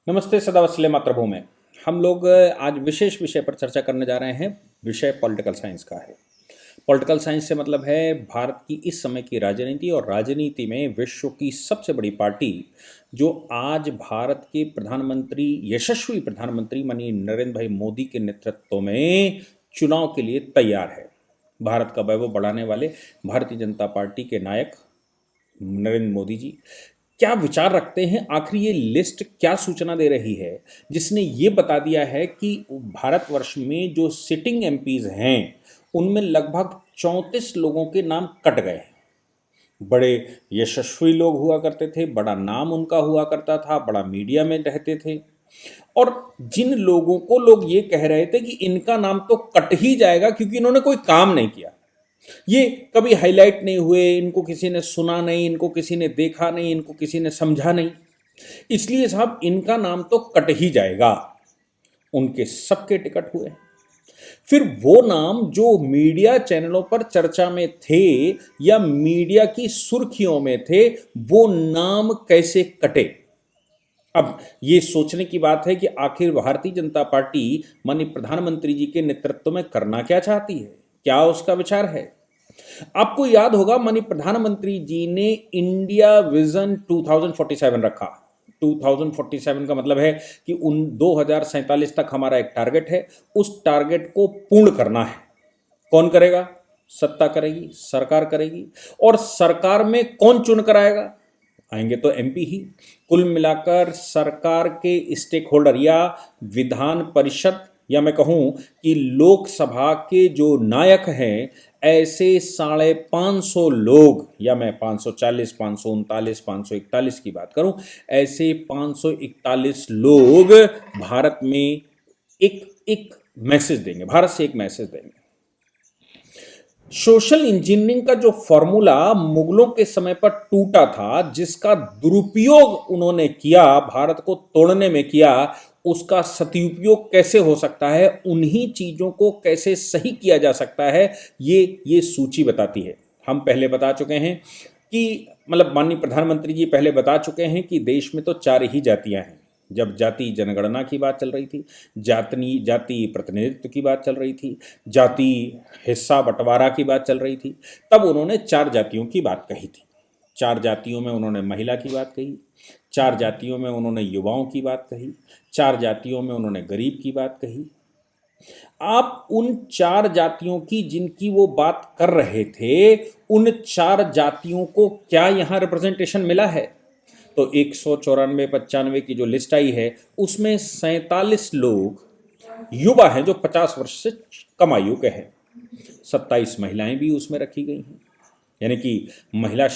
नमस्ते सदावत्सल्य मातृभूमि। हम लोग आज विशेष विषय पर चर्चा करने जा रहे हैं। विषय पॉलिटिकल साइंस का है। पॉलिटिकल साइंस से मतलब है भारत की इस समय की राजनीति और राजनीति में विश्व की सबसे बड़ी पार्टी जो आज भारत के प्रधानमंत्री यशस्वी प्रधानमंत्री माननीय नरेंद्र भाई मोदी के नेतृत्व में चुनाव के लिए तैयार है। भारत का वैभव बढ़ाने वाले भारतीय जनता पार्टी के नायक नरेंद्र मोदी जी क्या विचार रखते हैं। आखिर ये लिस्ट क्या सूचना दे रही है जिसने ये बता दिया है कि भारतवर्ष में जो सिटिंग एमपीज हैं उनमें लगभग 34 लोगों के नाम कट गए हैं। बड़े यशस्वी लोग हुआ करते थे, बड़ा नाम उनका हुआ करता था, बड़ा मीडिया में रहते थे, और जिन लोगों को लोग ये कह रहे थे कि इनका नाम तो कट ही जाएगा क्योंकि इन्होंने कोई काम नहीं किया, ये कभी हाईलाइट नहीं हुए, इनको किसी ने सुना नहीं, इनको किसी ने देखा नहीं, इनको किसी ने समझा नहीं, इसलिए साहब इनका नाम तो कट ही जाएगा। उनके सबके टिकट हुए। फिर वो नाम जो मीडिया चैनलों पर चर्चा में थे या मीडिया की सुर्खियों में थे, वो नाम कैसे कटे। अब ये सोचने की बात है कि आखिर भारतीय जनता पार्टी माननीय प्रधानमंत्री जी के नेतृत्व में करना क्या चाहती है, क्या उसका विचार है। आपको याद होगा माननीय प्रधानमंत्री जी ने इंडिया विजन 2047 रखा। 2047 का मतलब है कि उन 2047 तक हमारा एक टारगेट है, उस टारगेट को पूर्ण करना है। कौन करेगा? सत्ता करेगी, सरकार करेगी। और सरकार में कौन चुन कर आएगा? आएंगे तो एमपी ही। कुल मिलाकर सरकार के स्टेक होल्डर या विधान परिषद या मैं कहूं कि लोकसभा के जो नायक हैं, ऐसे 550 लोग, या मैं 540, 539, 541 की बात करूं, ऐसे 541 लोग भारत में एक एक मैसेज देंगे, भारत से एक मैसेज देंगे। सोशल इंजीनियरिंग का जो फॉर्मूला मुगलों के समय पर टूटा था, जिसका दुरुपयोग उन्होंने किया, भारत को तोड़ने में किया, उसका सदुपयोग कैसे हो सकता है, उन्हीं चीजों को कैसे सही किया जा सकता है, ये सूची बताती है। हम पहले बता चुके हैं कि मतलब माननीय प्रधानमंत्री जी पहले बता चुके हैं कि देश में तो 4 ही जातियां हैं। जब जाति जनगणना की बात चल रही थी, जाति प्रतिनिधित्व की बात चल रही थी, जाति हिस्सा बंटवारा की बात चल रही थी, तब उन्होंने 4 जातियों की बात कही थी। 4 जातियों में उन्होंने महिला की बात कही, 4 जातियों में उन्होंने युवाओं की बात कही, 4 जातियों में उन्होंने गरीब की बात कही। आप उन 4 जातियों की जिनकी वो बात कर रहे थे, उन 4 जातियों को क्या यहां रिप्रेजेंटेशन मिला है? तो 194-95 की जो लिस्ट आई है उसमें 47 लोग युवा हैं जो 50 वर्ष से कम आयु के हैं। 27 महिलाएं भी उसमें रखी गई हैं, यानी कि महिला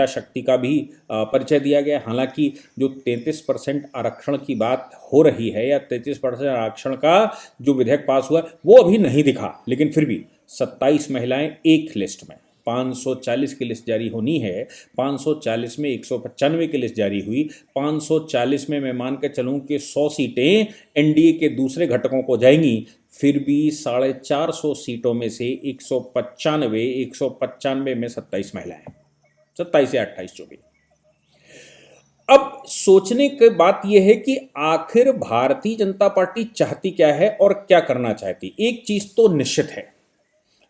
शक्ति का भी परिचय दिया गया। हालांकि जो 33% आरक्षण की बात हो रही है या 33% आरक्षण का जो विधेयक पास हुआ वो अभी नहीं दिखा, लेकिन फिर भी 27 महिलाएं एक लिस्ट में। 540 की लिस्ट जारी होनी है, 540 में 195 की लिस्ट जारी हुई, 540 में मैं मान के चलूँ कि 100 सीटें एनडीए के दूसरे घटकों को जाएंगी, फिर भी 450 सीटों में से 195 में 27 महिलाएं, 27 या 28 जो भी। अब सोचने की बात यह है कि आखिर भारतीय जनता पार्टी चाहती क्या है और क्या करना चाहती। एक चीज तो निश्चित है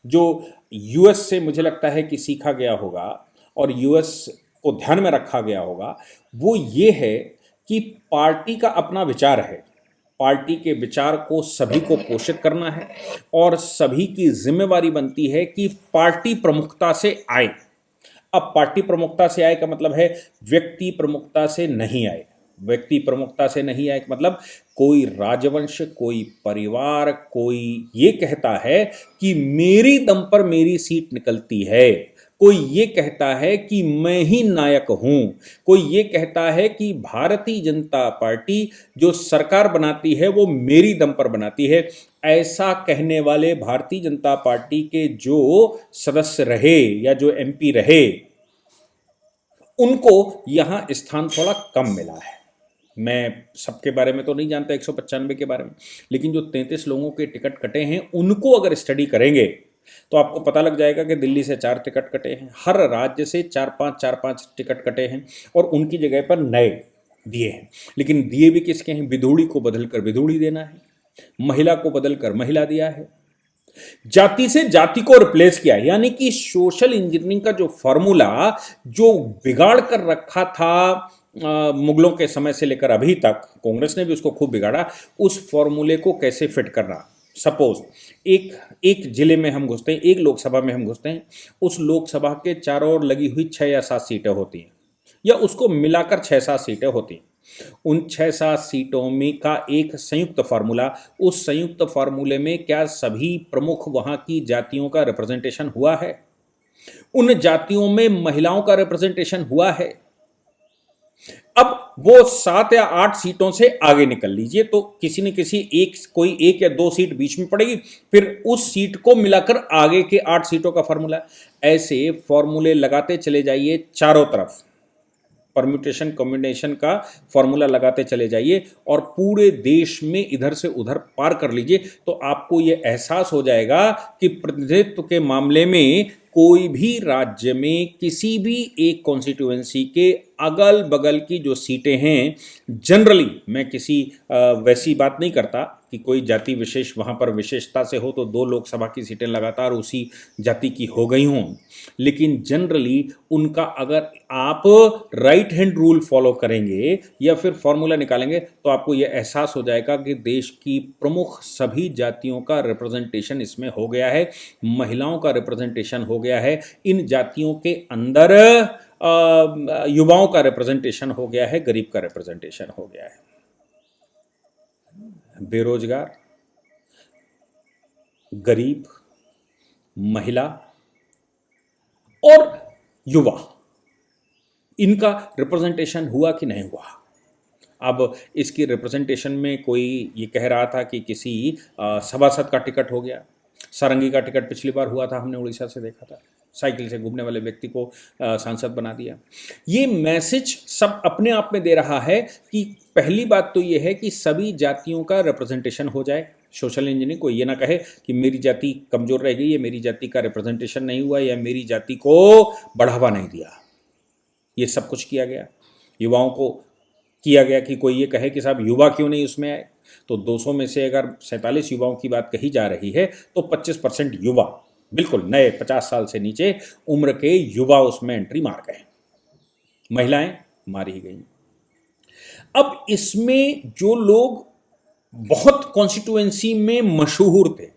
जो यूएस से मुझे लगता है कि सीखा गया होगा और यूएस को ध्यान में रखा गया होगा, वो ये है कि पार्टी का अपना विचार है, पार्टी के विचार को सभी को पोषित करना है और सभी की जिम्मेवारी बनती है कि पार्टी प्रमुखता से आए। अब पार्टी प्रमुखता से आए का मतलब है व्यक्ति प्रमुखता से नहीं आए। व्यक्ति प्रमुखता से नहीं आए मतलब कोई राजवंश, कोई परिवार, कोई ये कहता है कि मेरी दम पर मेरी सीट निकलती है, कोई ये कहता है कि मैं ही नायक हूं, कोई ये कहता है कि भारतीय जनता पार्टी जो सरकार बनाती है वो मेरी दम पर बनाती है। ऐसा कहने वाले भारतीय जनता पार्टी के जो सदस्य रहे या जो एमपी रहे, उनको यहां स्थान थोड़ा कम मिला है। मैं सबके बारे में तो नहीं जानता 195 के बारे में, लेकिन जो 33 लोगों के टिकट कटे हैं उनको अगर स्टडी करेंगे तो आपको पता लग जाएगा कि दिल्ली से 4 टिकट कटे हैं, हर राज्य से 4-5 टिकट कटे हैं और उनकी जगह पर नए दिए हैं, लेकिन दिए भी किसके हैं? विधुड़ी को बदलकर विधुड़ी देना है, महिला को बदलकर महिला दिया है, जाति से जाति को रिप्लेस किया। यानी कि सोशल इंजीनियरिंग का जो फॉर्मूला जो बिगाड़ कर रखा था मुगलों के समय से लेकर अभी तक, कांग्रेस ने भी उसको खूब बिगाड़ा, उस फॉर्मूले को कैसे फिट करना। सपोज एक एक जिले में हम घुसते हैं, एक लोकसभा में हम घुसते हैं, उस लोकसभा के चारों ओर लगी हुई 6 या 7 सीटें होती हैं, या उसको मिलाकर 6-7 सीटें होती हैं। उन 6-7 सीटों में का एक संयुक्त फार्मूला, उस संयुक्त फार्मूले में क्या सभी प्रमुख वहां की जातियों का रिप्रेजेंटेशन हुआ है? उन जातियों में महिलाओं का रिप्रेजेंटेशन हुआ है? अब वो 7 या 8 सीटों से आगे निकल लीजिए तो किसी न किसी कोई एक या 2 सीट बीच में पड़ेगी, फिर उस सीट को मिलाकर आगे के 8 सीटों का फॉर्मूला। ऐसे फॉर्मूले लगाते चले जाइए चारों तरफ, परम्यूटेशन कॉम्बिनेशन का फॉर्मूला लगाते चले जाइए और पूरे देश में इधर से उधर पार कर लीजिए, तो आपको यह एहसास हो जाएगा कि प्रतिनिधित्व के मामले में कोई भी राज्य में किसी भी एक कॉन्स्टिट्यूएंसी के अगल बगल की जो सीटें हैं, जनरली मैं किसी वैसी बात नहीं करता कि कोई जाति विशेष वहाँ पर विशेषता से हो तो 2 लोकसभा की सीटें लगातार उसी जाति की हो गई हों, लेकिन जनरली उनका अगर आप राइट हैंड रूल फॉलो करेंगे या फिर फॉर्मूला निकालेंगे तो आपको यह एहसास हो जाएगा कि देश की प्रमुख सभी जातियों का रिप्रेजेंटेशन इसमें हो गया है, महिलाओं का रिप्रेजेंटेशन हो गया है, इन जातियों के अंदर युवाओं का रिप्रेजेंटेशन हो गया है, गरीब का रिप्रेजेंटेशन हो गया है। बेरोजगार, गरीब, महिला और युवा, इनका रिप्रेजेंटेशन हुआ कि नहीं हुआ? अब इसकी रिप्रेजेंटेशन में कोई ये कह रहा था कि किसी सभासद का टिकट हो गया, सारंगी का टिकट पिछली बार हुआ था, हमने उड़ीसा से देखा था, साइकिल से घूमने वाले व्यक्ति को सांसद बना दिया। ये मैसेज सब अपने आप में दे रहा है कि पहली बात तो ये है कि सभी जातियों का रिप्रेजेंटेशन हो जाए। सोशल इंजीनियरिंग को ये ना कहे कि मेरी जाति कमज़ोर रह गई, या मेरी जाति का रिप्रेजेंटेशन नहीं हुआ, या मेरी जाति को बढ़ावा नहीं दिया। ये सब कुछ किया गया, युवाओं को किया गया कि कोई ये कहे कि साहब युवा क्यों नहीं उसमें आए, तो 200 में से अगर 47 युवाओं की बात कही जा रही है तो 25% युवा, बिल्कुल नए 50 साल से नीचे उम्र के युवा उसमें एंट्री मार गए, महिलाएं मारी गई। अब इसमें जो लोग बहुत कॉन्स्टिट्यूएंसी में मशहूर थे,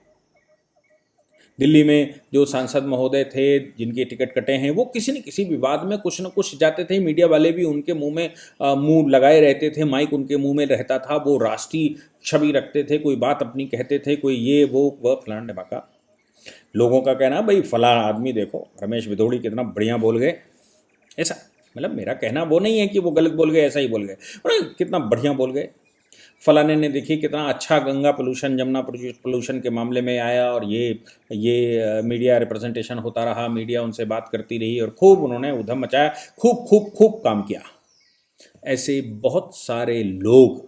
दिल्ली में जो सांसद महोदय थे जिनके टिकट कटे हैं, वो किसी न किसी विवाद में कुछ न कुछ जाते थे, मीडिया वाले भी उनके मुंह में मुंह लगाए रहते थे, माइक उनके मुंह में रहता था, वो राष्ट्रीय छवि रखते थे, कोई बात अपनी कहते थे, कोई ये वो वह फलान ढमाका। लोगों का कहना भाई फला आदमी देखो रमेश भिदोड़ी कितना बढ़िया बोल गए, ऐसा, मतलब मेरा कहना वो नहीं है कि वो गलत बोल गए, ऐसा ही बोल गए, कितना बढ़िया बोल गए। फलाने ने देखिए कितना अच्छा गंगा पोल्यूशन जमुना पोल्यूशन के मामले में आया, और ये मीडिया रिप्रेजेंटेशन होता रहा, मीडिया उनसे बात करती रही और खूब उन्होंने उधम मचाया, खूब खूब खूब काम किया। ऐसे बहुत सारे लोग,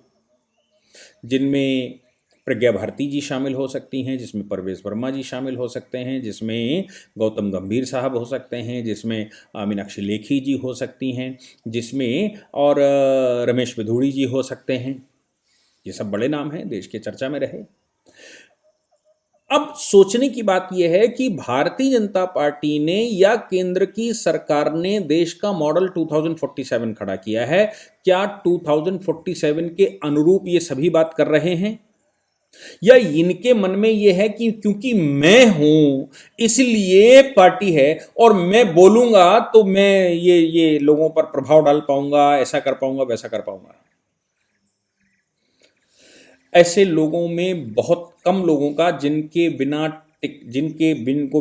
जिनमें प्रज्ञा भारती जी शामिल हो सकती हैं, जिसमें परवेज वर्मा जी शामिल हो सकते हैं, जिसमें गौतम गंभीर साहब हो सकते हैं, जिसमें मीनाक्षी लेखी जी हो सकती हैं, जिसमें और रमेश भिदोड़ी जी हो सकते हैं। ये सब बड़े नाम हैं, देश के चर्चा में रहे। अब सोचने की बात यह है कि भारतीय जनता पार्टी ने या केंद्र की सरकार ने देश का मॉडल 2047 खड़ा किया है। क्या 2047 के अनुरूप ये सभी बात कर रहे हैं, या इनके मन में यह है कि क्योंकि मैं हूं इसलिए पार्टी है और मैं बोलूंगा तो मैं ये लोगों पर प्रभाव डाल पाऊंगा, ऐसा कर पाऊंगा, वैसा कर पाऊंगा। ऐसे लोगों में बहुत कम लोगों का जिनको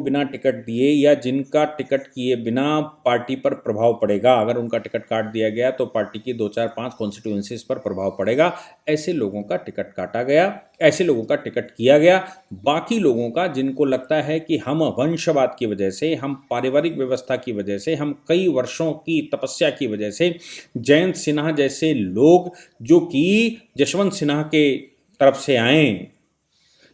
बिना टिकट दिए या जिनका टिकट किए बिना पार्टी पर प्रभाव पड़ेगा। अगर उनका टिकट काट दिया गया तो पार्टी की 2, 4, 5 कॉन्स्टिट्यूएंसीज पर प्रभाव पड़ेगा। ऐसे लोगों का टिकट काटा गया, ऐसे लोगों का टिकट किया गया। बाकी लोगों का, जिनको लगता है कि हम वंशवाद की वजह से, हम पारिवारिक व्यवस्था की वजह से, हम कई वर्षों की तपस्या की वजह से, जयंत सिन्हा जैसे लोग जो कि जशवंत सिन्हा के तरफ से आए,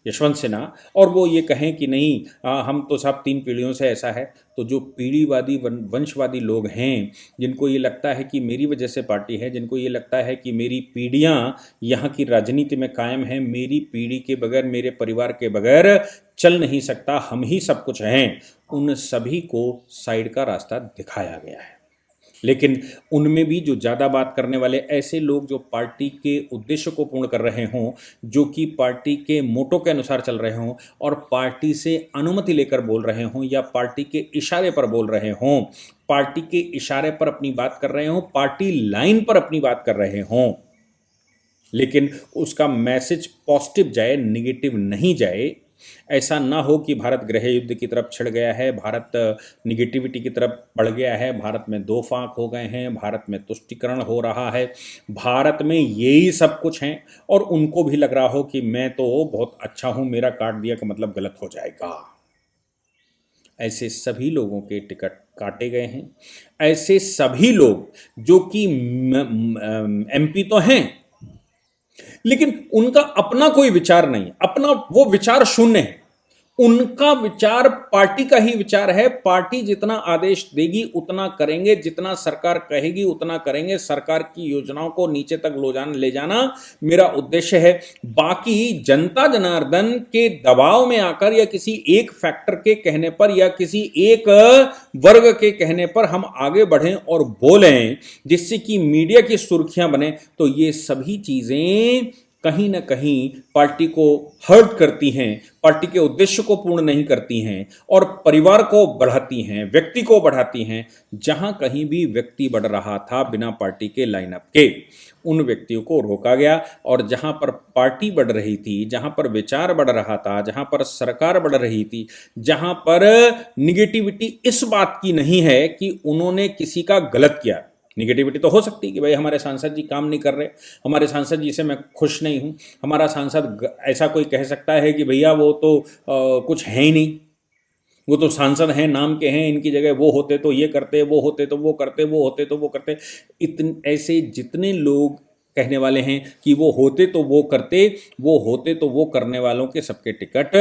यशवंत सिन्हा, और वो ये कहें कि नहीं हम तो साहब 3 पीढ़ियों से ऐसा है। तो जो पीढ़ीवादी वंशवादी लोग हैं, जिनको ये लगता है कि मेरी वजह से पार्टी है, जिनको ये लगता है कि मेरी पीढ़ियाँ यहाँ की राजनीति में कायम हैं, मेरी पीढ़ी के बगैर, मेरे परिवार के बगैर चल नहीं सकता, हम ही सब कुछ हैं, उन सभी को साइड का रास्ता दिखाया गया है। लेकिन उनमें भी जो ज़्यादा बात करने वाले ऐसे लोग जो पार्टी के उद्देश्य को पूर्ण कर रहे हों, जो कि पार्टी के मोटो के अनुसार चल रहे हों और पार्टी से अनुमति लेकर बोल रहे हों या पार्टी के इशारे पर बोल रहे हों, पार्टी के इशारे पर अपनी बात कर रहे हों, पार्टी लाइन पर अपनी बात कर रहे हों, लेकिन उसका मैसेज पॉजिटिव जाए, निगेटिव नहीं जाए। ऐसा ना हो कि भारत गृह युद्ध की तरफ छिड़ गया है, भारत निगेटिविटी की तरफ बढ़ गया है, भारत में दो फांक हो गए हैं, भारत में तुष्टीकरण हो रहा है, भारत में यही सब कुछ हैं और उनको भी लग रहा हो कि मैं तो बहुत अच्छा हूं, मेरा काट दिया का मतलब गलत हो जाएगा। ऐसे सभी लोगों के टिकट काटे गए हैं। ऐसे सभी लोग जो कि एमपी तो हैं, लेकिन उनका अपना कोई विचार नहीं, अपना वो विचार शून्य है। उनका विचार पार्टी का ही विचार है। पार्टी जितना आदेश देगी उतना करेंगे, जितना सरकार कहेगी उतना करेंगे। सरकार की योजनाओं को नीचे तक ले जाना मेरा उद्देश्य है। बाकी जनता जनार्दन के दबाव में आकर या किसी एक फैक्टर के कहने पर या किसी एक वर्ग के कहने पर हम आगे बढ़ें और बोलें जिससे कि मीडिया की सुर्खियां बने, तो ये सभी चीजें कहीं ना कहीं पार्टी को हर्ट करती हैं, पार्टी के उद्देश्य को पूर्ण नहीं करती हैं और परिवार को बढ़ाती हैं, व्यक्ति को बढ़ाती हैं। जहां कहीं भी व्यक्ति बढ़ रहा था बिना पार्टी के लाइनअप के, उन व्यक्तियों को रोका गया। और जहां पर पार्टी बढ़ रही थी, जहां पर विचार बढ़ रहा था, जहां पर सरकार बढ़ रही थी, जहां पर निगेटिविटी इस बात की नहीं है कि उन्होंने किसी का गलत किया। निगेटिविटी तो हो सकती है कि भाई हमारे सांसद जी काम नहीं कर रहे, हमारे सांसद जी से मैं खुश नहीं हूँ, हमारा सांसद ऐसा कोई कह सकता है कि भैया वो तो कुछ है ही नहीं, वो तो सांसद हैं, नाम के हैं, इनकी जगह वो होते तो ये करते, वो होते तो वो करते, वो होते तो वो करते। ऐसे जितने लोग कहने वाले हैं कि वो होते तो वो करते, वो होते तो वो करने वालों के सबके टिकट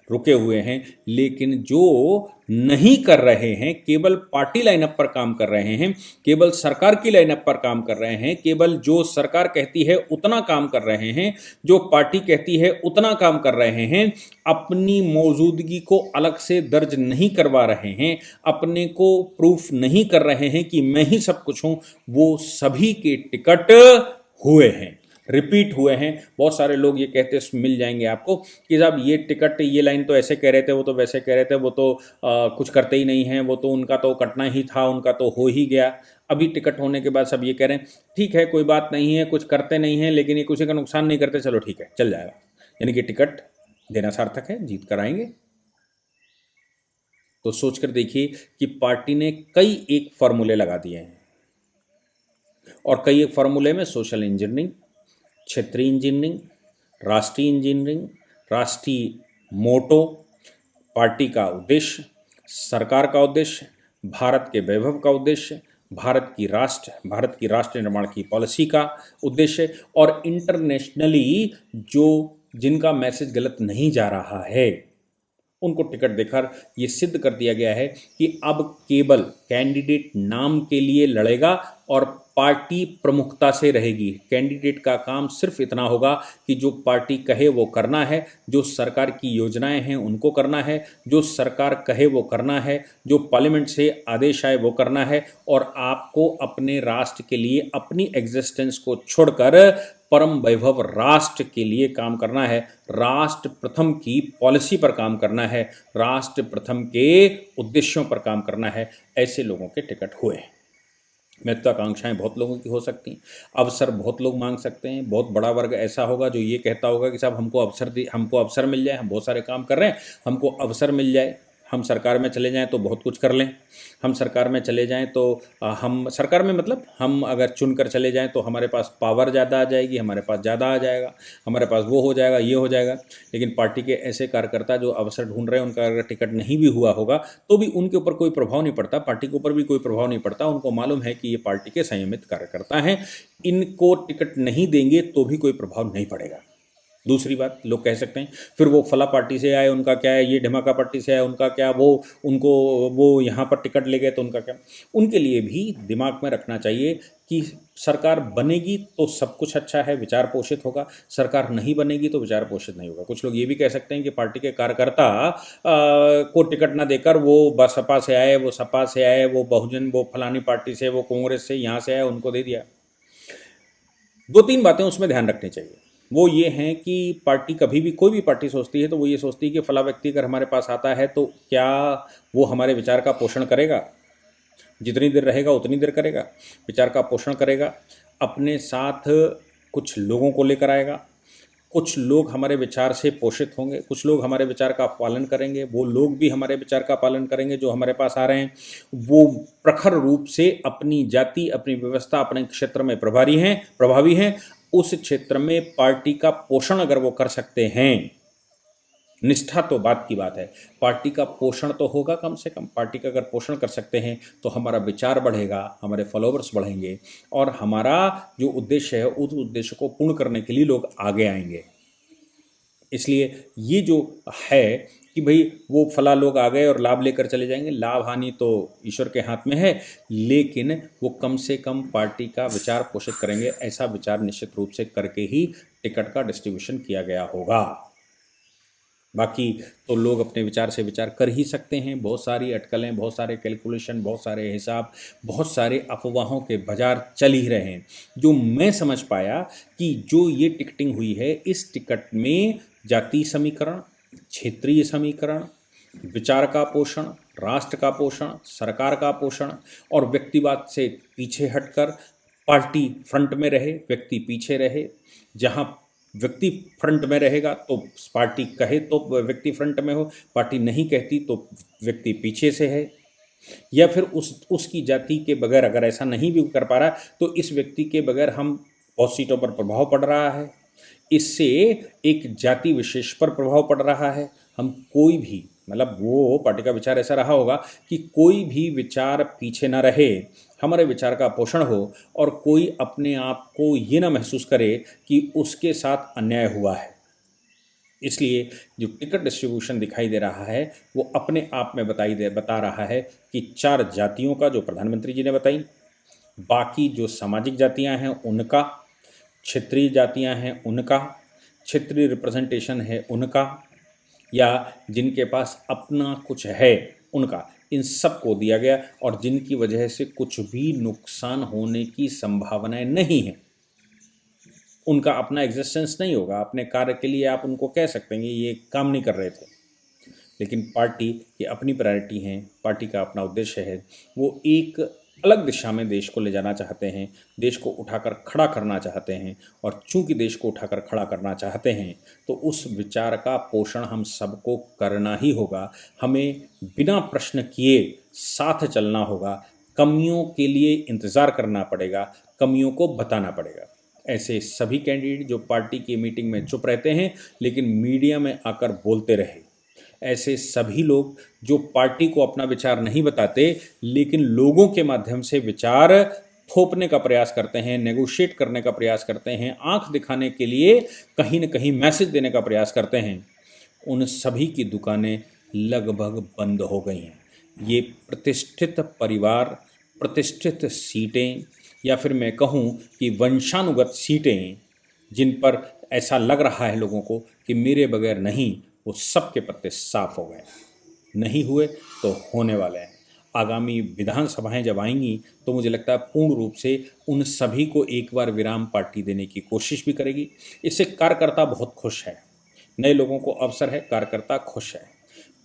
रुके हुए हैं। लेकिन जो नहीं कर रहे हैं, केवल पार्टी लाइनअप पर काम कर रहे हैं, केवल सरकार की लाइनअप पर काम कर रहे हैं, केवल जो सरकार कहती है उतना काम कर रहे हैं, जो पार्टी कहती है उतना काम कर रहे हैं, अपनी मौजूदगी को अलग से दर्ज नहीं करवा रहे हैं, अपने को प्रूफ नहीं कर रहे हैं कि मैं ही सब कुछ हूं, वो सभी के टिकट हुए हैं, रिपीट हुए हैं। बहुत सारे लोग ये कहते मिल जाएंगे आपको कि साहब ये टिकट, ये लाइन तो ऐसे कह रहे थे, वो तो वैसे कह रहे थे, वो तो कुछ करते ही नहीं हैं, वो तो उनका तो कटना ही था, उनका तो हो ही गया। अभी टिकट होने के बाद सब ये कह रहे हैं ठीक है कोई बात नहीं है, कुछ करते नहीं हैं लेकिन ये किसी का नुकसान नहीं करते, चलो ठीक है चल जाएगा। यानी कि टिकट देना सार्थक है, जीत कर आएंगे। तो सोचकर देखिए कि पार्टी ने कई एक फार्मूले लगा दिए हैं और कई एक फार्मूले में सोशल इंजीनियरिंग, क्षेत्रीय इंजीनियरिंग, राष्ट्रीय इंजीनियरिंग, राष्ट्रीय मोटो, पार्टी का उद्देश्य, सरकार का उद्देश्य, भारत के वैभव का उद्देश्य, भारत की राष्ट्र निर्माण की पॉलिसी का उद्देश्य और इंटरनेशनली जिनका मैसेज गलत नहीं जा रहा है उनको टिकट देकर ये सिद्ध कर दिया गया है कि अब केवल कैंडिडेट नाम के लिए लड़ेगा और पार्टी प्रमुखता से रहेगी। कैंडिडेट का काम सिर्फ इतना होगा कि जो पार्टी कहे वो करना है, जो सरकार की योजनाएं हैं उनको करना है, जो सरकार कहे वो करना है, जो पार्लियामेंट से आदेश आए वो करना है। और आपको अपने राष्ट्र के लिए अपनी एग्जिस्टेंस को छोड़कर परम वैभव राष्ट्र के लिए काम करना है, राष्ट्र प्रथम की पॉलिसी पर काम करना है, राष्ट्र प्रथम के उद्देश्यों पर काम करना है। ऐसे लोगों के टिकट हुए हैं। महत्वाकांक्षाएं बहुत लोगों की हो सकती हैं, अवसर बहुत लोग मांग सकते हैं। बहुत बड़ा वर्ग ऐसा होगा जो ये कहता होगा कि साहब हमको अवसर मिल जाए, हम बहुत सारे काम कर रहे हैं, हमको अवसर मिल जाए, हम सरकार में चले जाएं तो बहुत कुछ कर लें, हम सरकार में चले जाएं तो हम सरकार में मतलब हम अगर चुनकर चले जाएं तो हमारे पास पावर ज़्यादा आ जाएगी, हमारे पास ज़्यादा आ जाएगा, हमारे पास वो हो जाएगा, ये हो जाएगा। लेकिन पार्टी के ऐसे कार्यकर्ता जो अवसर ढूंढ रहे हैं, उनका अगर टिकट नहीं भी हुआ होगा तो भी उनके ऊपर कोई प्रभाव नहीं पड़ता, पार्टी के ऊपर भी कोई प्रभाव नहीं पड़ता। उनको मालूम है कि ये पार्टी के संयमित कार्यकर्ता हैं, इनको टिकट नहीं देंगे तो भी कोई प्रभाव नहीं पड़ेगा। दूसरी बात लोग कह सकते हैं फिर वो फला पार्टी से आए उनका क्या है, ये ढमाका पार्टी से आए उनका क्या, वो उनको वो यहाँ पर टिकट ले गए तो उनका क्या। उनके लिए भी दिमाग में रखना चाहिए कि सरकार बनेगी तो सब कुछ अच्छा है, विचार पोषित होगा, सरकार नहीं बनेगी तो विचार पोषित नहीं होगा। कुछ लोग ये भी कह सकते हैं कि पार्टी के कार्यकर्ता को टिकट ना देकर वो बसपा से आए, वो सपा से आए, वो बहुजन, वो फलानी पार्टी से, वो कांग्रेस से, यहाँ से आए, उनको दे दिया। दो तीन बातें उसमें ध्यान रखनी चाहिए। वो ये हैं कि पार्टी कभी भी, कोई भी पार्टी सोचती है तो वो ये सोचती है कि फला व्यक्ति अगर हमारे पास आता है तो क्या वो हमारे विचार का पोषण करेगा, जितनी देर रहेगा उतनी देर करेगा, विचार का पोषण करेगा, अपने साथ कुछ लोगों को लेकर आएगा, कुछ लोग हमारे विचार से पोषित होंगे, कुछ लोग हमारे विचार का पालन करेंगे, वो लोग भी हमारे विचार का पालन करेंगे जो हमारे पास आ रहे हैं, वो प्रखर रूप से अपनी जाति, अपनी व्यवस्था, अपने क्षेत्र में प्रभावी हैं, उस क्षेत्र में पार्टी का पोषण अगर वो कर सकते हैं, निष्ठा तो बात की बात है, पार्टी का पोषण तो होगा, कम से कम पार्टी का अगर पोषण कर सकते हैं तो हमारा विचार बढ़ेगा, हमारे फॉलोवर्स बढ़ेंगे और हमारा जो उद्देश्य है उस उद्देश्य को पूर्ण करने के लिए लोग आगे आएंगे। इसलिए ये जो है कि भाई वो फला लोग आ गए और लाभ लेकर चले जाएंगे, लाभ हानि तो ईश्वर के हाथ में है, लेकिन वो कम से कम पार्टी का विचार पोषित करेंगे, ऐसा विचार निश्चित रूप से करके ही टिकट का डिस्ट्रीब्यूशन किया गया होगा। बाकी तो लोग अपने विचार से विचार कर ही सकते हैं, बहुत सारी अटकलें, बहुत सारे कैलकुलेशन, बहुत सारे हिसाब, बहुत सारे अफवाहों के बाजार चल ही रहे हैं। जो मैं समझ पाया कि जो ये टिकटिंग हुई है, इस टिकट में जातीय समीकरण, क्षेत्रीय समीकरण, विचार का पोषण, राष्ट्र का पोषण, सरकार का पोषण और व्यक्तिवाद से पीछे हटकर पार्टी फ्रंट में रहे, व्यक्ति पीछे रहे। जहाँ व्यक्ति फ्रंट में रहेगा तो पार्टी कहे तो व्यक्ति फ्रंट में हो, पार्टी नहीं कहती तो व्यक्ति पीछे से है, या फिर उसकी जाति के बगैर अगर ऐसा नहीं भी कर पा रहा तो इस व्यक्ति के बगैर हम बहुत सीटों पर प्रभाव पड़ रहा है, इससे एक जाति विशेष पर प्रभाव पड़ रहा है। हम कोई भी, मतलब वो पार्टी का विचार ऐसा रहा होगा कि कोई भी विचार पीछे ना रहे, हमारे विचार का पोषण हो और कोई अपने आप को ये ना महसूस करे कि उसके साथ अन्याय हुआ है। इसलिए जो टिकट डिस्ट्रीब्यूशन दिखाई दे रहा है वो अपने आप में बता रहा है कि 4 जातियों का, जो प्रधानमंत्री जी ने बताई, बाकी जो सामाजिक जातियां हैं उनका, क्षेत्रीय जातियां हैं उनका, क्षेत्रीय रिप्रेजेंटेशन है उनका, या जिनके पास अपना कुछ है उनका, इन सब को दिया गया और जिनकी वजह से कुछ भी नुकसान होने की संभावनाएं नहीं है। उनका अपना एग्जिस्टेंस नहीं होगा, अपने कार्य के लिए आप उनको कह सकते हैं ये काम नहीं कर रहे थे, लेकिन पार्टी की अपनी प्रायोरिटी है, पार्टी का अपना उद्देश्य है, वो एक अलग दिशा में देश को ले जाना चाहते हैं, देश को उठाकर खड़ा करना चाहते हैं। और चूंकि देश को उठाकर खड़ा करना चाहते हैं तो उस विचार का पोषण हम सबको करना ही होगा, हमें बिना प्रश्न किए साथ चलना होगा, कमियों के लिए इंतज़ार करना पड़ेगा, कमियों को बताना पड़ेगा। ऐसे सभी कैंडिडेट जो पार्टी की मीटिंग में चुप रहते हैं लेकिन मीडिया में आकर बोलते रहे, ऐसे सभी लोग जो पार्टी को अपना विचार नहीं बताते लेकिन लोगों के माध्यम से विचार थोपने का प्रयास करते हैं, नेगोशिएट करने का प्रयास करते हैं, आंख दिखाने के लिए कहीं न कहीं मैसेज देने का प्रयास करते हैं, उन सभी की दुकानें लगभग बंद हो गई हैं। ये प्रतिष्ठित परिवार, प्रतिष्ठित सीटें, या फिर मैं कहूँ कि वंशानुगत सीटें, जिन पर ऐसा लग रहा है लोगों को कि मेरे बगैर नहीं, वो सब के पत्ते साफ हो गए, नहीं हुए तो होने वाले हैं। आगामी विधानसभाएं जब आएंगी तो मुझे लगता है पूर्ण रूप से उन सभी को एक बार विराम पार्टी देने की कोशिश भी करेगी। इससे कार्यकर्ता बहुत खुश है, नए लोगों को अवसर है, कार्यकर्ता खुश है।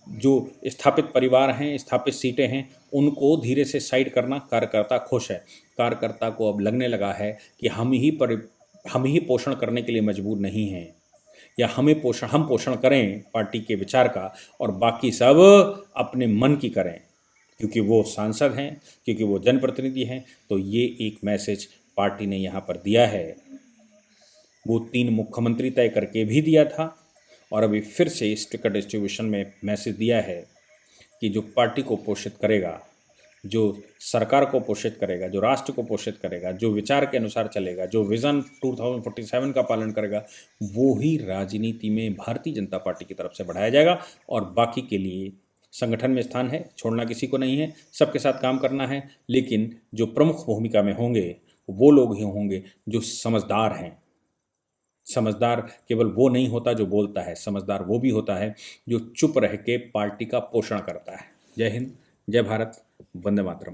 जो स्थापित परिवार हैं, स्थापित सीटें हैं, उनको धीरे से साइड करना, कार्यकर्ता खुश है। कार्यकर्ता को अब लगने लगा है कि हम ही पोषण करने के लिए मजबूर नहीं हैं, या हम पोषण करें पार्टी के विचार का और बाकी सब अपने मन की करें, क्योंकि वो सांसद हैं, क्योंकि वो जनप्रतिनिधि हैं। तो ये एक मैसेज पार्टी ने यहाँ पर दिया है। वो 3 मुख्यमंत्री तय करके भी दिया था और अभी फिर से इस टिकट डिस्ट्रीब्यूशन में मैसेज दिया है कि जो पार्टी को पोषित करेगा, जो सरकार को पोषित करेगा, जो राष्ट्र को पोषित करेगा, जो विचार के अनुसार चलेगा, जो विज़न 2047 का पालन करेगा, वो ही राजनीति में भारतीय जनता पार्टी की तरफ से बढ़ाया जाएगा। और बाकी के लिए संगठन में स्थान है, छोड़ना किसी को नहीं है, सबके साथ काम करना है, लेकिन जो प्रमुख भूमिका में होंगे वो लोग ही होंगे जो समझदार हैं। समझदार केवल वो नहीं होता जो बोलता है, समझदार वो भी होता है जो चुप रह के पार्टी का पोषण करता है। जय हिंद, जय भारत, वंदे मातरम।